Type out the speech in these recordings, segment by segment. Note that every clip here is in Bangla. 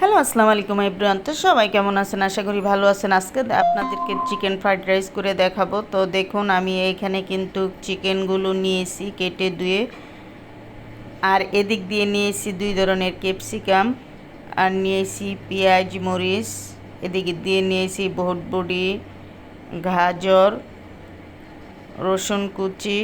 হ্যালো, আসসালামু আলাইকুম এভরিওয়ান। তো সবাই কেমন আছেন? আশা করি ভালো আছেন। আজকে আপনাদেরকে চিকেন ফ্রাইড রাইস করে দেখাবো। তো দেখুন, আমি এইখানে কিন্তু চিকেনগুলো নিয়েছি কেটে ধুয়ে, আর এদিক দিয়ে নিয়েছি 2 ধরনের ক্যাপসিকাম, আর নিয়েছি পেঁয়াজ মরিচ, এদিকে দিয়ে নিয়েছি বটবটি, গাজর, রসুন কুচি।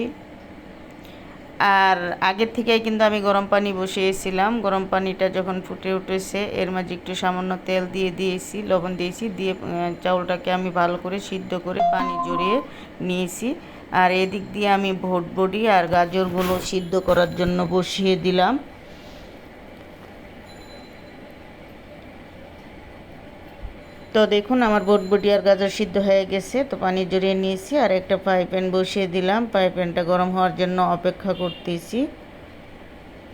আর আগের থেকেই কিন্তু আমি গরম পানি বসিয়েছিলাম। গরম পানিটা যখন ফুটে উঠেছে, এর মাঝে একটু সামান্য তেল দিয়ে দিয়েছি, লবণ দিয়েছি, দিয়ে চাউলটাকে আমি ভালো করে সিদ্ধ করে পানি জড়িয়ে নিয়েছি। আর এদিক দিয়ে আমি বটবটি আর গাজরগুলো সিদ্ধ করার জন্য বসিয়ে দিলাম। তো দেখুন, আমার বটবটি আর গাজর সিদ্ধ হয়ে গেছে। তো পানি জড়িয়ে নিয়েছি, আর একটা ফ্রাই প্যান বসিয়ে দিলাম। ফ্রাই প্যানটা গরম হওয়ার জন্য অপেক্ষা করতেছি।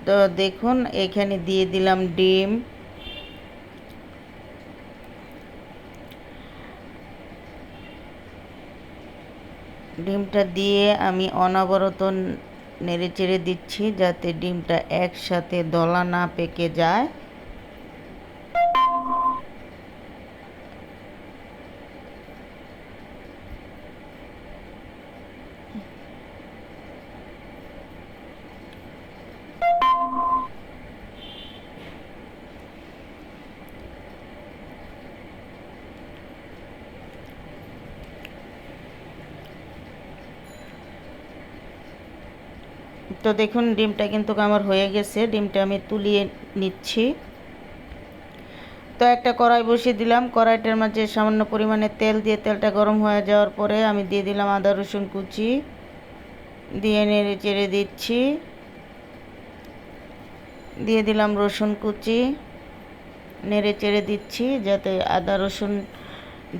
তো দেখুন, এখানে দিয়ে দিলাম ডিম, ডিমটা দিয়ে আমি অনবরত নেড়ে চেড়ে দিচ্ছি, যাতে ডিমটা একসাথে দলা না পেকে যায়। তো দেখুন, ডিমটা কিন্তু আমার হয়ে গেছে। ডিমটা আমি তুলিয়ে নিচ্ছি। তো একটা কড়াই বসিয়ে দিলাম। কড়াইটার মাঝে সামান্য পরিমাণে তেল দিয়ে, তেলটা গরম হয়ে যাওয়ার পরে আমি দিয়ে দিলাম আদা রসুন কুচি, দিয়ে নেড়ে চেড়ে দিচ্ছি। দিয়ে দিলাম রসুন কুচি, নেড়ে চেড়ে দিচ্ছি, যাতে আদা রসুন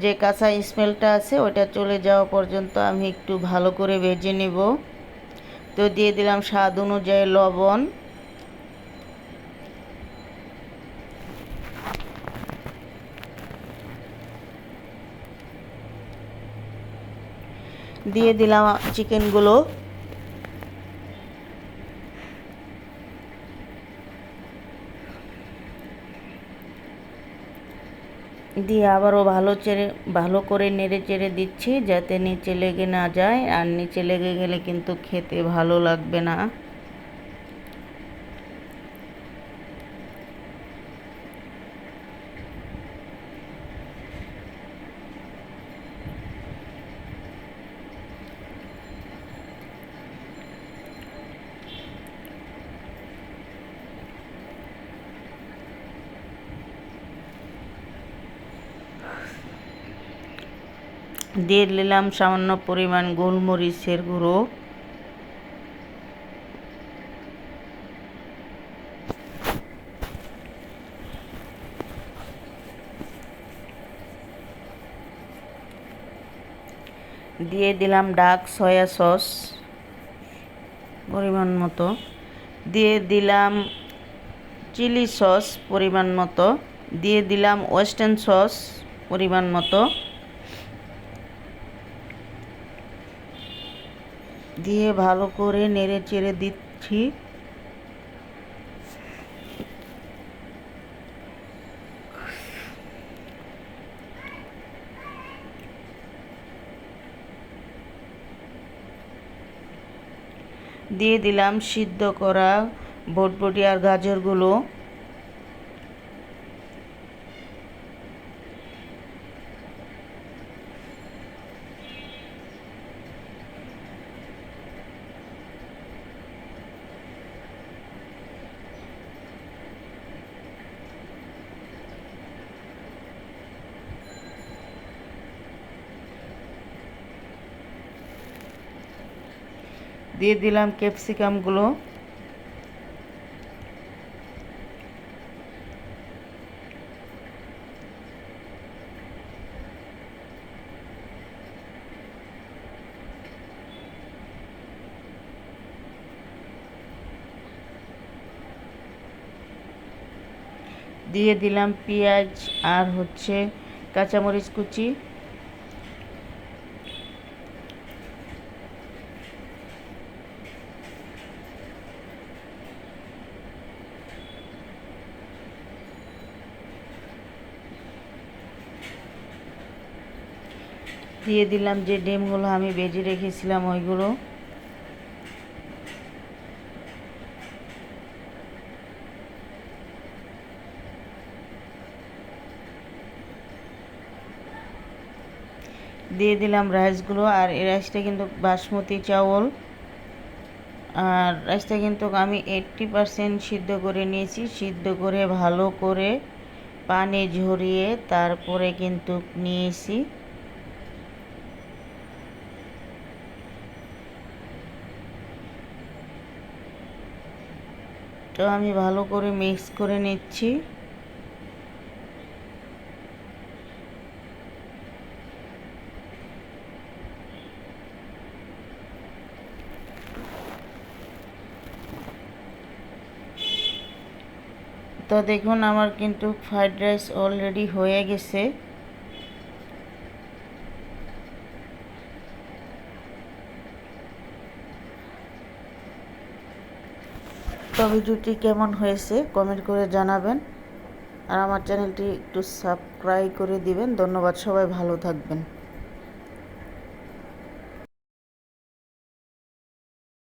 যে কাঁচা স্মেলটা আছে ওটা চলে যাওয়া পর্যন্ত আমি একটু ভালো করে ভেজে নেব। তো দিয়ে দিলাম স্বাদ অনুযায়ী লবণ, দিয়ে দিলাম চিকেনগুলো, দিয়ে আবারও ভালো করে নেড়ে চেড়ে দিচ্ছি, যাতে নিচে লেগে না যায়। আর নিচে লেগে গেলে কিন্তু খেতে ভালো লাগবে না। দিয়ে দিলাম সামান্য পরিমাণ গোলমরিচের গুঁড়ো, দিয়ে দিলাম ডার্ক সয়া সস পরিমাণ মতো, দিয়ে দিলাম চিলি সস পরিমাণ মতো, দিয়ে দিলাম ওয়েস্টার্ন সস পরিমাণ মতো, দিয়ে ভালো করে নেড়ে চেড়ে দিচ্ছি। দিয়ে দিলাম সিদ্ধ করা বটবটি আর গাজরগুলো, দিয়ে দিলাম ক্যাপসিকামগুলো, দিয়ে দিলাম পেঁয়াজ আর কাঁচামরিচ কুচি, দিয়ে দিলাম যে ডিমগুলো আমি ভেজে রেখেছিলাম ওইগুলো। দিয়ে দিলাম রাইসগুলো। আর এই রাইসটা কিন্তু বাসমতি চাউল। আর রাইসটা কিন্তু আমি 80% সিদ্ধ করে নিয়েছি। সিদ্ধ করে ভালো করে পানি ঝরিয়ে তারপরে কিন্তু নিয়েছি। তো আমি ভালো করে মিক্স করে নিচ্ছি। তো দেখুন আমার কিন্তু ফ্রাইড রাইস অলরেডি হয়ে গেছে। তো ভিডিওটি কেমন হয়েছে কমেন্ট করে জানাবেন। আর আমার চ্যানেলটি একটু সাবস্ক্রাইব করে দিবেন। ধন্যবাদ, সবাই ভালো থাকবেন।